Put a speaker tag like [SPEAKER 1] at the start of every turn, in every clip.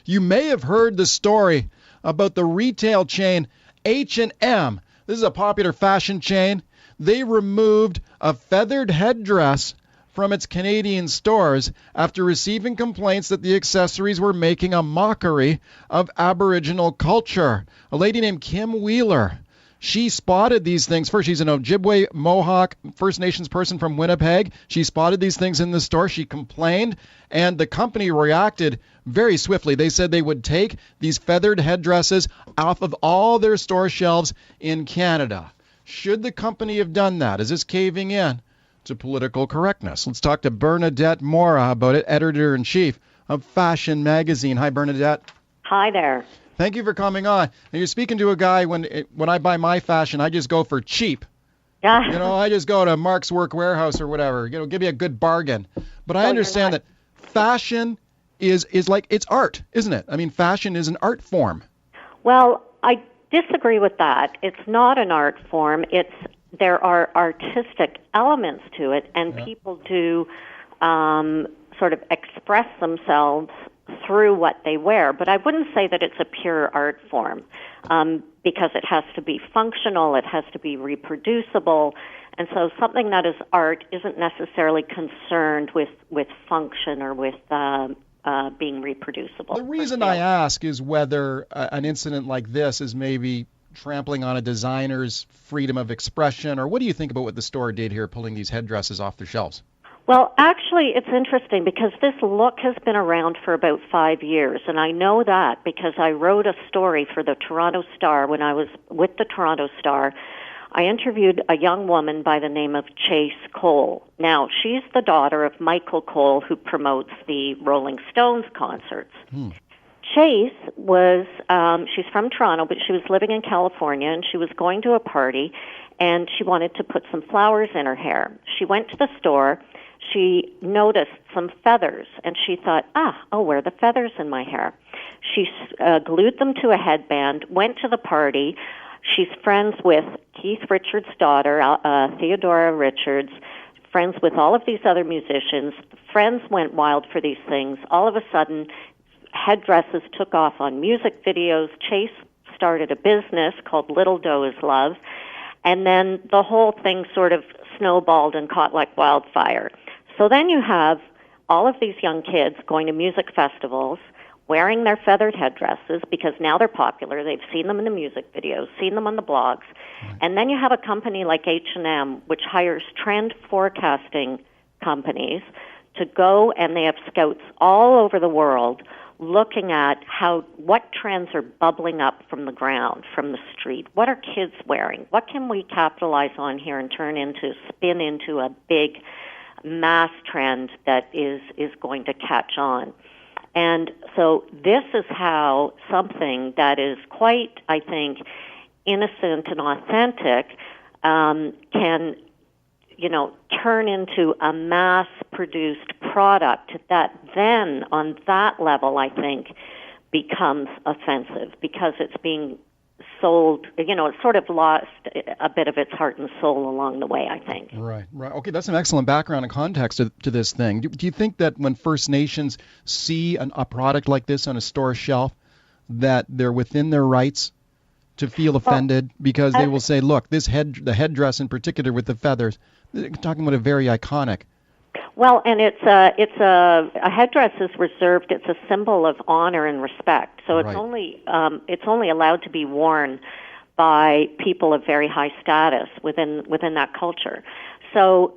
[SPEAKER 1] You may have heard the story about the retail chain H&M. This is a popular fashion chain. They removed a feathered headdress from its Canadian stores after receiving complaints that the accessories were making a mockery of Aboriginal culture. A lady named Kim Wheeler, she spotted these things. First, she's an Ojibwe Mohawk First Nations person from Winnipeg. She spotted these things in the store. She complained, and the company reacted very swiftly. They said they would take these feathered headdresses off of all their store shelves in Canada. Should the company have done that? Is this caving in to political correctness? Let's talk to Bernadette Morra about it, editor-in-chief of Fashion Magazine. Hi, Bernadette.
[SPEAKER 2] Hi there.
[SPEAKER 1] Thank you for coming on. Now, you're speaking to a guy when I buy my fashion, I just go for cheap.
[SPEAKER 2] Yeah.
[SPEAKER 1] I just go to Mark's Work Warehouse or whatever. Give me a good bargain. But I understand that fashion is like, it's art, isn't it? I mean, fashion is an art form.
[SPEAKER 2] Well, I disagree with that. It's not an art form. There are artistic elements to it, and people do sort of express themselves through what they wear. But I wouldn't say that it's a pure art form because it has to be functional, it has to be reproducible, and so something that is art isn't necessarily concerned with function or with being reproducible.
[SPEAKER 1] The reason I ask is whether an incident like this is maybe trampling on a designer's freedom of expression, or what do you think about what the store did here, pulling these headdresses off their shelves?
[SPEAKER 2] Well, actually, it's interesting because this look has been around for about 5 years, and I know that because I wrote a story for the Toronto Star when I was with the Toronto Star. I interviewed a young woman by the name of Chase Cole. Now, she's the daughter of Michael Cole, who promotes the Rolling Stones concerts. Chase was, she's from Toronto, but she was living in California, and she was going to a party, and she wanted to put some flowers in her hair. She went to the store. She noticed some feathers, and she thought, I'll wear the feathers in my hair. She glued them to a headband, went to the party. She's friends with Keith Richards' daughter, Theodora Richards, friends with all of these other musicians. Friends went wild for these things. All of a sudden, headdresses took off on music videos. Chase started a business called Little Doe's Love, and then the whole thing sort of snowballed and caught like wildfire. So then you have all of these young kids going to music festivals, wearing their feathered headdresses because now they're popular. They've seen them in the music videos, seen them on the blogs. And then you have a company like H&M, which hires trend forecasting companies to go, and they have scouts all over the world looking at what trends are bubbling up from the ground, from the street. What are kids wearing? What can we capitalize on here and spin into a big mass trend that is going to catch on? And so this is how something that is quite, I think, innocent and authentic can, turn into a mass-produced product that then, on that level, I think, becomes offensive because it's being sold, it's sort of lost a bit of its heart and soul along the way, I think.
[SPEAKER 1] Right. Okay, that's an excellent background and context to this thing. Do you think that when First Nations see a product like this on a store shelf, that they're within their rights to feel offended because they will say, look, the headdress in particular with the feathers, they're talking about a very iconic.
[SPEAKER 2] Well, and it's a headdress is reserved. It's a symbol of honor and respect. So it's only allowed to be worn by people of very high status within that culture. So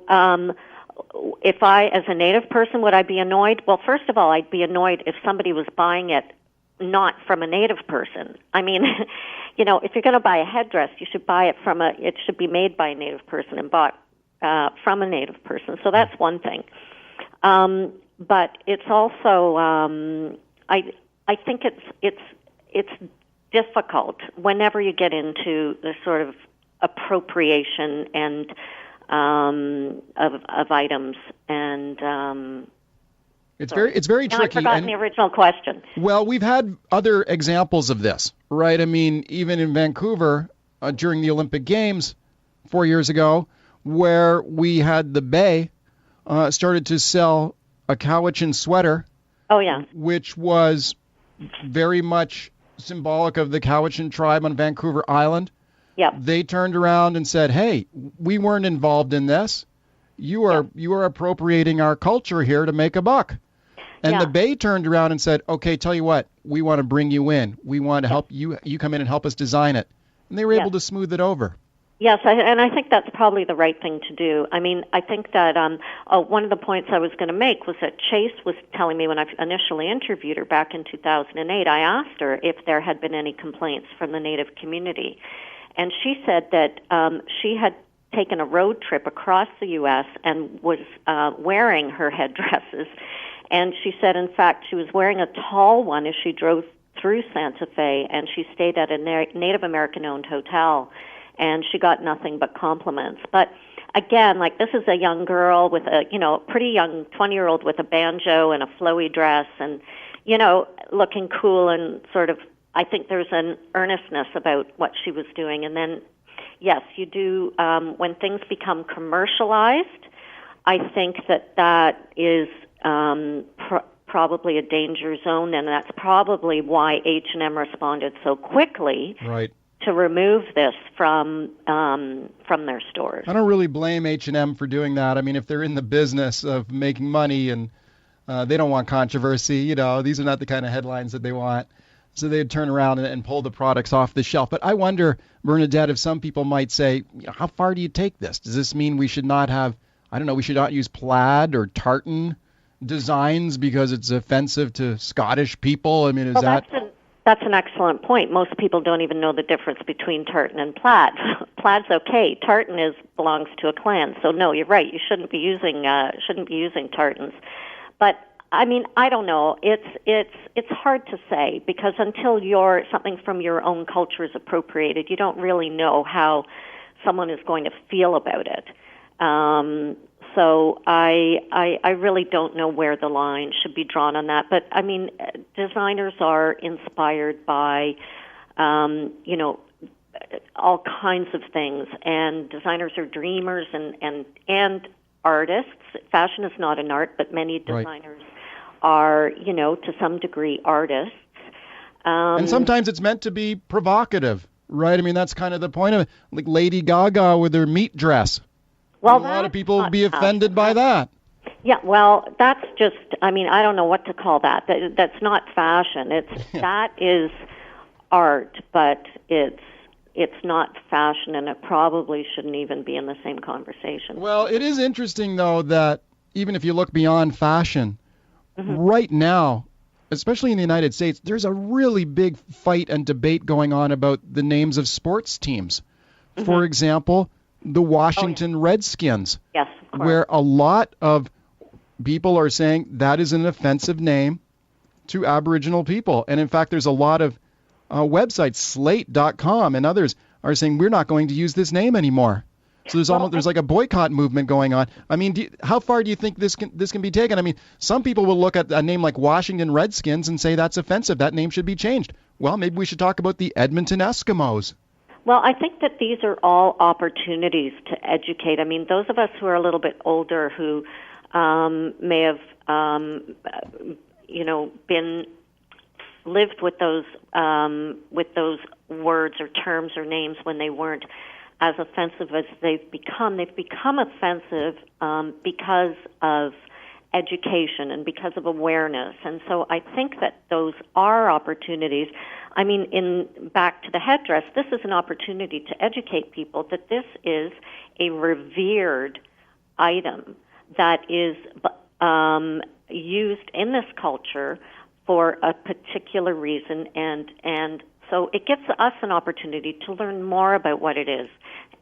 [SPEAKER 2] if I, as a Native person, would I be annoyed? Well, first of all, I'd be annoyed if somebody was buying it not from a Native person. I mean, if you're going to buy a headdress, you should buy it it should be made by a Native person and bought from a Native person. So that's one thing. But it's also, I think it's difficult whenever you get into the sort of appropriation and of items and.
[SPEAKER 1] It's very tricky.
[SPEAKER 2] I've forgotten the original question.
[SPEAKER 1] Well, we've had other examples of this, right? I mean, even in Vancouver during the Olympic Games 4 years ago, where we had the Bay started to sell a Cowichan sweater.
[SPEAKER 2] Oh, yeah.
[SPEAKER 1] Which was very much symbolic of the Cowichan tribe on Vancouver Island.
[SPEAKER 2] Yep.
[SPEAKER 1] They turned around and said, "Hey, we weren't involved in this. You are appropriating our culture here to make a buck." And the Bay turned around and said, "Okay, tell you what, we want to bring you in. We want to help you. You come in and help us design it." And they were able to smooth it over.
[SPEAKER 2] Yes, and I think that's probably the right thing to do. I mean, I think that one of the points I was going to make was that Chase was telling me when I initially interviewed her back in 2008, I asked her if there had been any complaints from the Native community. And she said that she had taken a road trip across the U.S. and was wearing her headdresses. And she said, in fact, she was wearing a tall one as she drove through Santa Fe, and she stayed at a Native American-owned hotel. And she got nothing but compliments. But again, like, this is a young girl with a, pretty young 20-year-old with a banjo and a flowy dress and, looking cool and sort of, I think there's an earnestness about what she was doing. And then, yes, you do, when things become commercialized, I think that is probably a danger zone, and that's probably why H&M responded so quickly.
[SPEAKER 1] Right.
[SPEAKER 2] To remove this from their stores.
[SPEAKER 1] I don't really blame H&M for doing that. I mean, if they're in the business of making money and they don't want controversy, these are not the kind of headlines that they want. So they'd turn around and pull the products off the shelf. But I wonder, Bernadette, if some people might say, how far do you take this? Does this mean we should not have, we should not use plaid or tartan designs because it's offensive to Scottish people? I mean, is that...
[SPEAKER 2] That's an excellent point. Most people don't even know the difference between tartan and plaid. Plaid's okay. Tartan belongs to a clan. So no, you're right. You shouldn't be using tartans. But I mean, I don't know. It's hard to say because until something from your own culture is appropriated, you don't really know how someone is going to feel about it. So I really don't know where the line should be drawn on that. But I mean, designers are inspired by, all kinds of things, and designers are dreamers and artists. Fashion is not an art, but many designers are, to some degree, artists.
[SPEAKER 1] And sometimes it's meant to be provocative, right? I mean, that's kind of the point of it. Like Lady Gaga with her meat dress.
[SPEAKER 2] Well,
[SPEAKER 1] a lot of people would be offended by that.
[SPEAKER 2] Yeah, well, that's just, I don't know what to call that. That's not fashion. That is art, but it's not fashion, and it probably shouldn't even be in the same conversation.
[SPEAKER 1] Well, it is interesting, though, that even if you look beyond fashion, right now, especially in the United States, there's a really big fight and debate going on about the names of sports teams. For example, the Washington Redskins,
[SPEAKER 2] yes, of course.
[SPEAKER 1] Where a lot of people are saying that is an offensive name to Aboriginal people. And in fact, there's a lot of websites, Slate.com and others, are saying we're not going to use this name anymore. So there's like a boycott movement going on. I mean, how far do you think this can be taken? I mean, some people will look at a name like Washington Redskins and say that's offensive. That name should be changed. Well, maybe we should talk about the Edmonton Eskimos.
[SPEAKER 2] Well, I think that these are all opportunities to educate. I mean, those of us who are a little bit older who may have, been lived with those words or terms or names when they weren't as offensive as they've become. They've become offensive because of education and because of awareness. And so I think that those are opportunities. I mean, back to the headdress, this is an opportunity to educate people that this is a revered item that is used in this culture for a particular reason, and so it gives us an opportunity to learn more about what it is.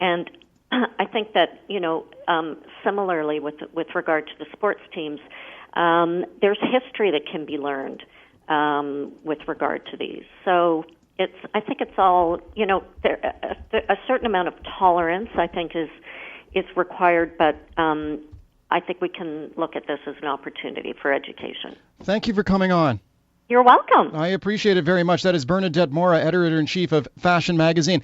[SPEAKER 2] And I think that, similarly with regard to the sports teams, there's history that can be learned with regard to these. So I think it's all, a certain amount of tolerance, I think, is required, but I think we can look at this as an opportunity for education.
[SPEAKER 1] Thank you for coming on.
[SPEAKER 2] You're welcome.
[SPEAKER 1] I appreciate it very much. That is Bernadette Morra, editor-in-chief of Fashion Magazine.